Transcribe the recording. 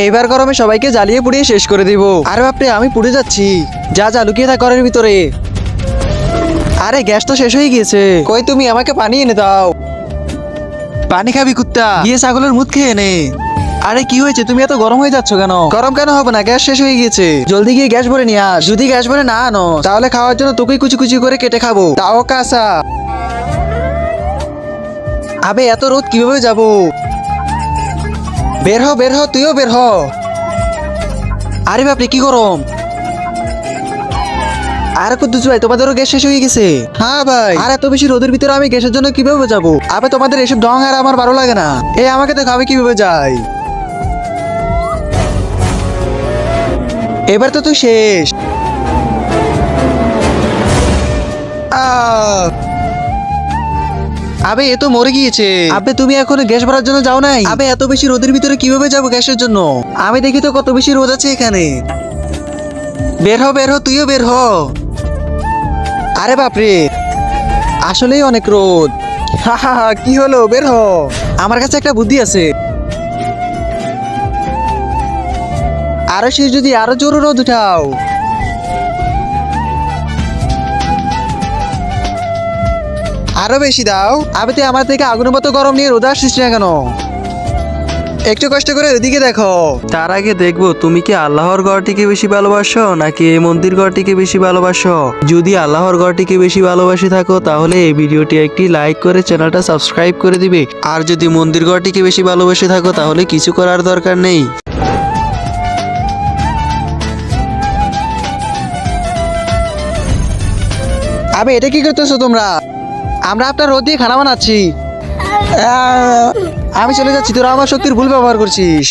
এইবার গরমে সবাইকে জ্বালিয়ে পুড়িয়ে শেষ করে দিব। আরে বাপরে, আমি পুড়ে যাচ্ছি। যা যা, লুকিয়ে থাক ঘরের ভিতরে। আরে গ্যাস তো শেষ হয়ে গিয়েছে। কই তুমি, আমাকে পানি এনে দাও। পানি খাবি কুত্তা? গিয়ে ছাগলের মুখ খেয়ে নে। আরে কি হয়েছে, তুমি এত গরম হয়ে যাচ্ছ কেন? গরম কেন হবে না, গ্যাস শেষ হয়ে গিয়েছে। জলদি গিয়ে গ্যাস ভরে নিয়ে আস। যদি গ্যাস ভরে না আনো তাহলে খাওয়ার জন্য তোকেই কুচি কুচি করে কেটে খাবো, তাও কাঁচা। আবে এত রোদ কিভাবে যাব? বের হ বের হ, তুইও বের হ। আরে বাপরে কি গরম। আর কুদ্দুস ভাই, তোমাদেরও গ্যাস শেষ হয়ে গেছে? হ্যাঁ ভাই। আর এত বেশি রোদের ভিতরে আমি গ্যাসের জন্য কিভাবে যাবো? আবে তোমাদের এসব ঢং আর আমার ভালো লাগে না। এই আমাকে দেখো আমি কিভাবে যাই। এবার তো তুই শেষ। আহ! আবে এ তো মরে গিয়েছে। আবে তুমি এখন গ্যাস ভরার জন্য যাও নাই? আবে এত বেশি রোদের ভিতরে কিভাবে যাবো গ্যাসের জন্য? আমি দেখি তো কত বেশি রোদ আছে এখানে। বের হ বের হ, তুইও বের হ। আরে বাপরে, আসলেই অনেক রোদ। হা হা হা, কি হলো, বের হ। আমার কাছে একটা বুদ্ধি আছে। আরো শেষ, যদি আরো জোরে রোদ উঠাও। আরো বেশি দাও। আবে তুই আমার থেকে আগুনের মতো গরম নিয়ে রোদে আসছিস না কেন? একটু কষ্ট করে ওইদিকে দেখো। তার আগে দেখবো তুমি কি আল্লাহর ঘরটিকে বেশি ভালোবাসো নাকি এই মন্দির ঘরটিকে বেশি ভালোবাসো। যদি আল্লাহর ঘরটিকে বেশি ভালোবাসি থাকো তাহলে এই ভিডিওটি একটি লাইক করে চ্যানেলটা সাবস্ক্রাইব করে দিবে। আর যদি মন্দির ঘরটিকে বেশি ভালোবাসি থাকো তাহলে কিছু করার দরকার নেই। আবে এটা কি করতেছো তোমরা? আমরা আপনার রোদ দিয়ে খানা বানাচ্ছি। আমি চলে যাচ্ছি, তোরা আমার শক্তির ভুল ব্যবহার করছিস।